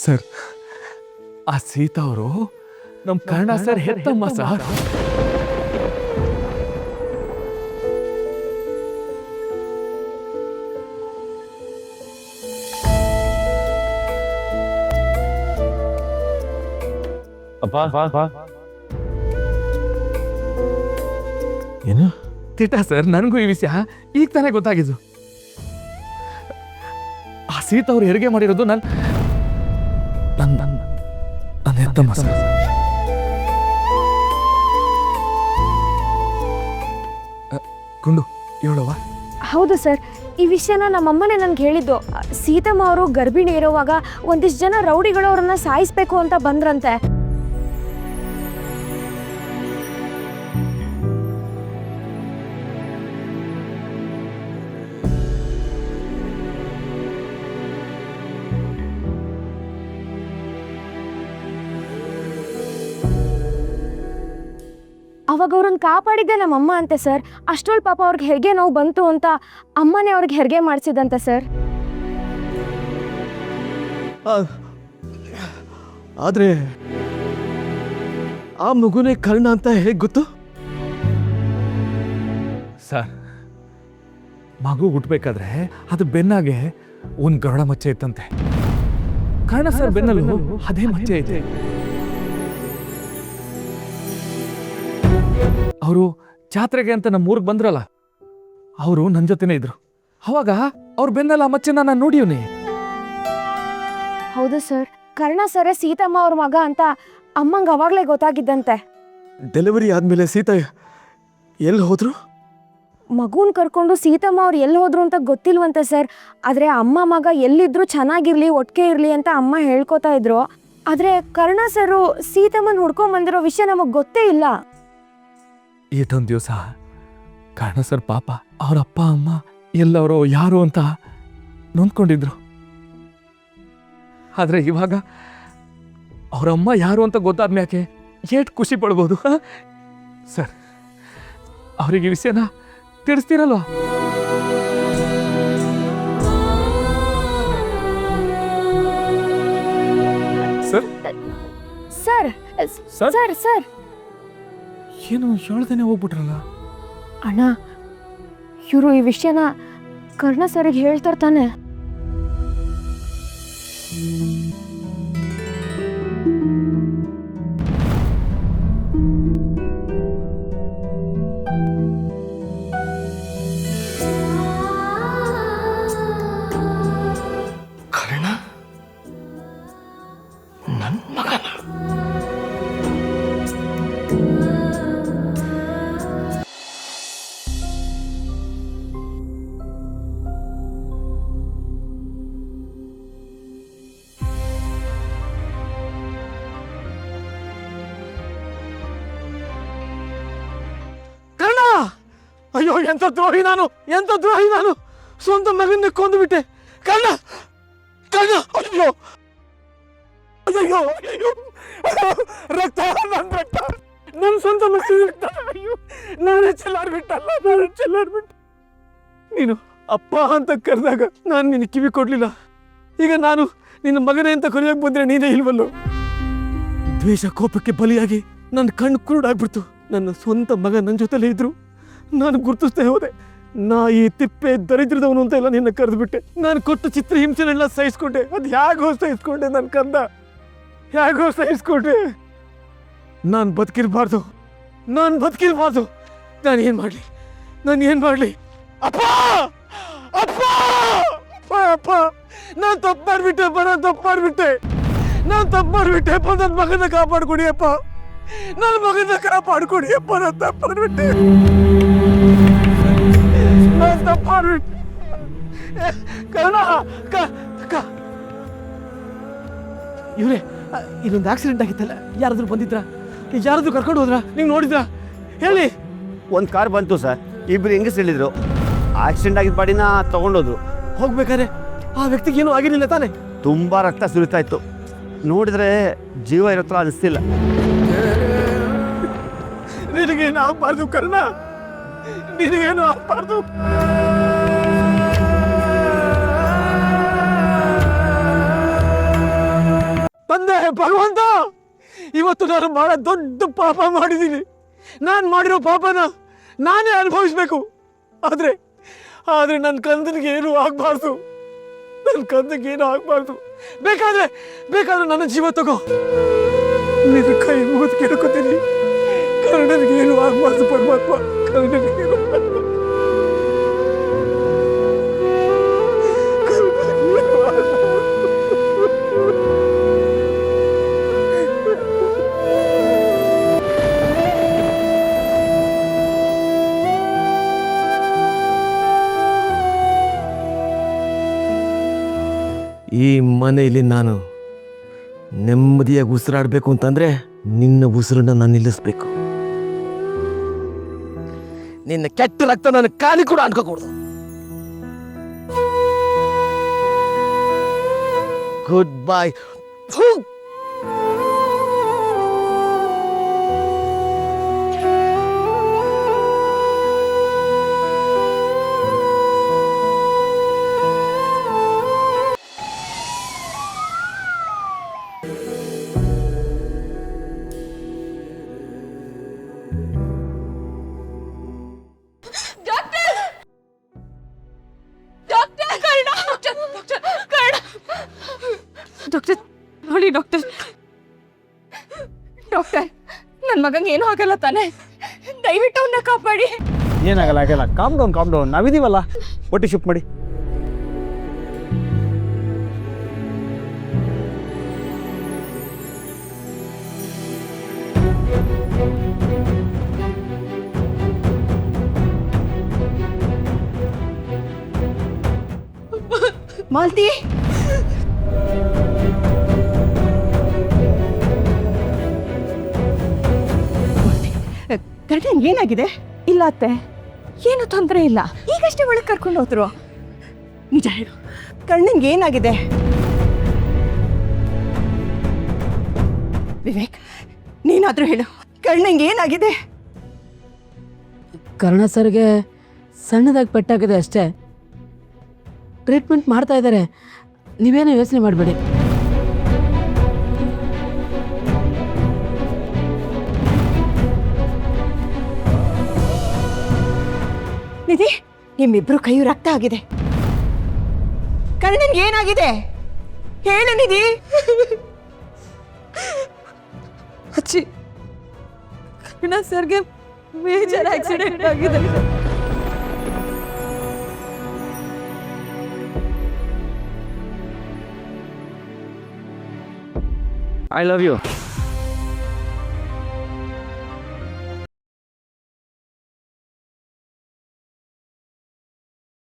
Sir, ಆ ಸೀತಾ ಅವರು ನಮ್ಮ ಕರ್ಣ ಸರ್ ಹೆತ್ತಮ್ಮ ಸರ್. ಏನು ತಿಟ್ಟ ಸರ್, ನನಗೂ ಈ ವಿಷಯ ಈಗ ತಾನೇ ಗೊತ್ತಾಗಿದ್ದು. ಆ ಸೀತಾ ಅವ್ರು ಹೆರಿಗೆ ಮಾಡಿರೋದು ನನ್ನ ಹೆತ್ತಮ್ಮ ಸರ್. ಗುಂಡು ಹೇಳವ್ವ. ಹೌದು ಸರ್, ಈ ವಿಷಯನ ನಮ್ಮಮ್ಮನೇ ನನಗೆ ಹೇಳಿದ್ದು. ಸೀತಮ್ಮ ಅವರು ಗರ್ಭಿಣಿ ಇರುವಾಗ ಒಂದಿಷ್ಟು ಜನ ರೌಡಿಗಳು ಅವ್ರನ್ನ ಸಾಯಿಸ್ಬೇಕು ಅಂತ ಬಂದ್ರಂತೆ. ಅವಾಗ ಅವ್ರನ್ನ ಕಾಪಾಡಿದ್ದೆ ನಮ್ಮಮ್ಮ ಅಂತೆ ಸರ್. ಅಷ್ಟೊಳ್ ಪಾಪ ಅವ್ರಿಗೆ ಹೆರಿಗೆ ನೋವು ಬಂತು ಅಂತ ಅಮ್ಮನೇ ಅವ್ರಿಗೆ ಹೆರಿಗೆ ಮಾಡಿಸಿದಂತೆ ಸರ್. ಆದ್ರೆ ಆ ಮಗುನೇ ಕರ್ಣ ಅಂತ ಹೇಗೆ ಗೊತ್ತು ಸರ್? ಮಗು ಹುಟ್ಟಬೇಕಾದ್ರೆ ಅದು ಬೆನ್ನಾಗೆ ಒಂದು ಗರುಡ ಮಚ್ಚೆ ಇತ್ತಂತೆ. ಕರ್ಣ ಸರ್ ಬೆನ್ನಲ್ಲೂ ಅದೇ ಮಚ್ಚೆ ಐತೆ. ಅವರು ಜಾತ್ರೆಗೆ ಅಂತ ನಮ್ಮ ಊರಿಗೆ ಬಂದ್ರಲ್ಲ, ಅವರು ನನ್ನ ಜೊತೆನೇ ಇದ್ರು. ಅವಾಗ ಅವ್ರ ಬೆನ್ನಲ್ಲ ಮಚ್ಚೆನ ನಾನು ನೋಡಿವ್ನಿ. ಹೌದು ಸರ್, ಕರ್ಣ ಸರೇ ಸೀತಮ್ಮ ಅವ್ರ ಮಗ ಅಂತ ಅಮ್ಮಂಗೆ ಅವಾಗಲೇ ಗೊತ್ತಾಗಿದ್ದಂತೆ. ಡೆಲಿವರಿ ಆದ್ಮೇಲೆ ಸೀತಾ ಎಲ್ಲಿ ಹೋದ್ರು? ಮಗುನ್ ಕರ್ಕೊಂಡು ಸೀತಮ್ಮ ಅವ್ರು ಎಲ್ಲಿ ಹೋದ್ರು ಅಂತ ಗೊತ್ತಿಲ್ವಂತೆ ಸರ್. ಆದರೆ ಅಮ್ಮ ಮಗ ಎಲ್ಲಿದ್ರು ಚೆನ್ನಾಗಿರ್ಲಿ, ಒಟ್ಟಿಗೆ ಇರಲಿ ಅಂತ ಅಮ್ಮ ಹೇಳ್ಕೊತಾ ಇದ್ರು. ಆದರೆ ಕರ್ಣ ಸರು ಸೀತಮ್ಮನ ಹುಡ್ಕೊಂಡ್ ಬಂದಿರೋ ವಿಷಯ ನಮಗೆ ಗೊತ್ತೇ ಇಲ್ಲ. ಈಟೊಂದು ದಿವಸ ಕರ್ಣ ಸರ್ ಪಾಪ ಅವ್ರ ಅಪ್ಪ ಅಮ್ಮ ಎಲ್ಲವರೋ ಯಾರು ಅಂತ ನೊಂದ್ಕೊಂಡಿದ್ರು. ಆದ್ರೆ ಇವಾಗ ಅವರಮ್ಮ ಯಾರು ಅಂತ ಗೊತ್ತಾದ್ಮ್ಯಾಕೆ ಏಟ್ ಖುಷಿ ಪಡ್ಬೋದು ಸರ್. ಅವರಿಗೆ ವಿಷಯನ ತಿಳಿಸ್ತೀರಲ್ವಾ ಸರ್? ಸರ್ ಸರ್ ಸರ್ ಏನು ಹೇಳ್ದೇನೆ ಹೋಗ್ಬಿಟ್ರಲ್ಲ ಅಣ್ಣ, ಇವರು ಈ ವಿಷಯನ ಕರ್ಣ ಸರಿಗೆ ಹೇಳ್ತಾರೆ ತಾನೆ? ಕರ್ಣ ನನ್ನ ಮಗನ? ಅಯ್ಯೋ, ಎಂತ ದ್ರೋಹಿ ನಾನು, ಎಂತ ದ್ರೋಹಿ ನಾನು! ಸ್ವಂತ ಮಗನ್ನ ಕೊಂದು ಬಿಟ್ಟೆ. ಕರ್ಣ ಕರ್ಣ! ಅಯ್ಯೋ ಅಯ್ಯೋ ಅಯ್ಯೋ! ರಕ್ತ, ನನ್ನ ರಕ್ತ, ನನ್ನ ಸ್ವಂತ ಮಗನ ರಕ್ತ! ಅಯ್ಯೋ, ನಾನೇ ಚೆಲ್ಲಾಡ್ಬಿಟ್ಟಲ್ಲ, ನಾನೇ ಚೆಲ್ಲಾಡ್ಬಿಟ್ಟೆ. ನೀನು ಅಪ್ಪ ಅಂತ ಕರೆದಾಗ ನಾನು ನಿನ್ನ ಕಿವಿ ಕೊಡ್ಲಿಲ್ಲ. ಈಗ ನಾನು ನಿನ್ನ ಮಗನೇ ಅಂತ ಕರೆಯೋಕೆ ಬಂದ್ರೆ ನೀನೇ ಇಲ್ವಲ್ಲೋ. ದ್ವೇಷ ಕೋಪಕ್ಕೆ ಬಲಿಯಾಗಿ ನನ್ನ ಕಣ್ಣು ಕುರುಡಾಗ್ಬಿಡ್ತು. ನನ್ನ ಸ್ವಂತ ಮಗ ನನ್ನ ಜೊತೆಲೇ ಇದ್ರು, ನಾನು ಗುರುತಿಸ್ತಾ ಹೋದೆ. ನಾ ಈ ತಿಪ್ಪೆ ದರಿದ್ರದವನು ಅಂತ ಎಲ್ಲ ನಿನ್ನ ಕರೆದ್ಬಿಟ್ಟೆ. ನಾನು ಕೊಟ್ಟ ಚಿತ್ರ ಹಿಂಸೆನೆಲ್ಲ ಸಹಿಸ್ಕೊಂಡೆ. ಅದು ಹೇಗೋ ಸಹಿಸ್ಕೊಂಡೆ ನನ್ನ ಕಂದ, ಹೇಗೋ ಸಹಿಸ್ಕೊಂಡೆ. ನಾನು ಬದುಕಿರ್ಬಾರ್ದು, ನಾನು ಬದುಕಿರ್ಬಾರ್ದು. ನಾನು ಏನು ಮಾಡಲಿ, ನಾನು ಏನು ಮಾಡಲಿ? ಅಪ್ಪ ಅಪ್ಪ ಅಪ್ಪ, ನಾನು ತಪ್ಪು ಮಾಡಿಬಿಟ್ಟೆ ಅಪ್ಪ, ನಾನು ತಪ್ಪು ಮಾಡಿಬಿಟ್ಟೆ, ನಾನು ತಪ್ಪು ಮಾಡಿಬಿಟ್ಟೆ ಅಪ್ಪ. ನನ್ನ ಮಗನ ಕಾಪಾಡ್ಕೊಡಿ ಅಪ್ಪ, ನನ್ನ ಮಗನ ಕಾಪಾಡ್ಕೊಡಿ ಅಪ್ಪ. ನಾನು ತಪ್ಪು ಮಾಡಿಬಿಟ್ಟೆ, ನಾನು ತಪ್ಪು ಮಾಡಿಬಿಟ್ಟೆ. ಕರ್ಣ, ಇವ್ರೆ, ಇಲ್ಲೊಂದು ಆಕ್ಸಿಡೆಂಟ್ ಆಗಿತ್ತಲ್ಲ, ಯಾರಾದ್ರೂ ಬಂದಿದ್ರಾ? ಯಾರಾದ್ರೂ ಕರ್ಕೊಂಡು ಹೋದ್ರಾ? ನೀವು ನೋಡಿದ್ರಾ? ಹೇಳಿ. ಒಂದು ಕಾರ್ ಬಂತು ಸರ್, ಇಬ್ರು ಹೆಂಗಸ್ ಹೇಳಿದ್ರು. ಆಕ್ಸಿಡೆಂಟ್ ಆಗಿದ್ದ ಬಾಡಿನ ತಗೊಂಡೋದ್ರು. ಹೋಗ್ಬೇಕಾದ್ರೆ ಆ ವ್ಯಕ್ತಿಗೆ ಏನೂ ಆಗಿರಲಿಲ್ಲ ತಾನೆ? ತುಂಬ ರಕ್ತ ಸುರಿತಾ ಇತ್ತು. ನೋಡಿದ್ರೆ ಜೀವ ಇರೋ ಥರ ಅನಿಸ್ತಿಲ್ಲ. ನಿನಗೇನು ಆಗಬಾರ್ದು ಕರ್ಣ, ನಿನಗೇನು ಆಗಬಾರ್ದು. ಭಗವಂತ, ಇವತ್ತು ನಾನು ಮಾಡೋ ದೊಡ್ಡ ಪಾಪ ಮಾಡಿದ್ದೀನಿ. ನಾನು ಮಾಡಿರೋ ಪಾಪನ ನಾನೇ ಅನುಭವಿಸ್ಬೇಕು. ಆದ್ರೆ ನನ್ನ ಕಂದನಿಗೆ ಏನು ಆಗ್ಬಾರ್ದು. ನನ್ನ ಕಂದನಿಗೆ ಏನು ಆಗ್ಬಾರ್ದು. ಬೇಕಾದ್ರೆ ನನ್ನ ಜೀವ ತಗೋ. ನಿನ್ನ ಕೈ ಮುಗಿದು ಕೇಳ್ಕೊತೀನಿ. ಕರ್ಣನಿಗೆ ಏನು ಆಗ್ಬಾರ್ದು ಪರಮಾತ್ಮ. ಕರ್ಣನಿಗೆ ಏನು ಆಗ್ಬಾರ್ದು. ಈ ಮನೆಯಲ್ಲಿ ನಾನು ನೆಮ್ಮದಿಯಾಗಿ ಉಸಿರಾಡಬೇಕು ಅಂತಂದ್ರೆ ನಿನ್ನ ಉಸಿರನ್ನ ನಾನು ನಿಲ್ಲಿಸ್ಬೇಕು. ನಿನ್ನ ಕೆಟ್ಟ ರಕ್ತ ನನ್ನ ಕಾಲಿ ಕೂಡ ಅನ್ಕೋಕೂಡ್ದು. Good bye. ಡಾಕ್ಟರ್ ನೋಡಿ ಡಾಕ್ಟರ್, ನನ್ನ ಮಗಂಗೆ ಏನೂ ಆಗಲ್ಲ ತಾನೆ? ದಯವಿಟ್ಟು ಅವನ್ನ ಕಾಪಾಡಿ. ಏನಾಗಲ್ಲ, ಕಾಮ್ ಡೌನ್, ನಾವಿದೀವಲ್ಲ. ಒಟ್ಟಿ ಶಿಫ್ಟ್ ಮಾಡಿ. ಮಾಲ್ತಿ, ಕರ್ಣನ್ ಏನಾಗಿದೆ? ಇಲ್ಲ ಅತ್ತೆ, ಏನು ತೊಂದರೆ ಇಲ್ಲ. ಈಗಷ್ಟೇ ಒಳಗೆ ಕರ್ಕೊಂಡು ಹೋದ್ರು. ನಿಜ ಹೇಳು, ಕರ್ಣನ್ಗೆ ಏನಾಗಿದೆ? ವಿವೇಕ್, ನೀನಾದ್ರೂ ಹೇಳು, ಕರ್ಣನ್ಗೆ ಏನಾಗಿದೆ? ಕರ್ಣ ಸರ್ಗೆ ಸಣ್ಣದಾಗಿ ಪೆಟ್ಟಾಗಿದೆ ಅಷ್ಟೇ. ಟ್ರೀಟ್ಮೆಂಟ್ ಮಾಡ್ತಾ ಇದ್ದಾರೆ, ನೀವೇನು ಯೋಚನೆ ಮಾಡಬೇಡಿ. ನಿಧಿ, ನಿಮ್ಮಿಬ್ರು ಕೈಯು ರಕ್ತ ಆಗಿದೆ. ಕರ್ಣನ್ಗೆ ಏನಾಗಿದೆ ಹೇಳು ನಿಧಿ. ಅಚ್ಚಿ, ಕರ್ಣ ಸರ್ಗೆ ಮೇಜರ್ ಆಕ್ಸಿಡೆಂಟ್ ಆಗಿದೆ. I love you.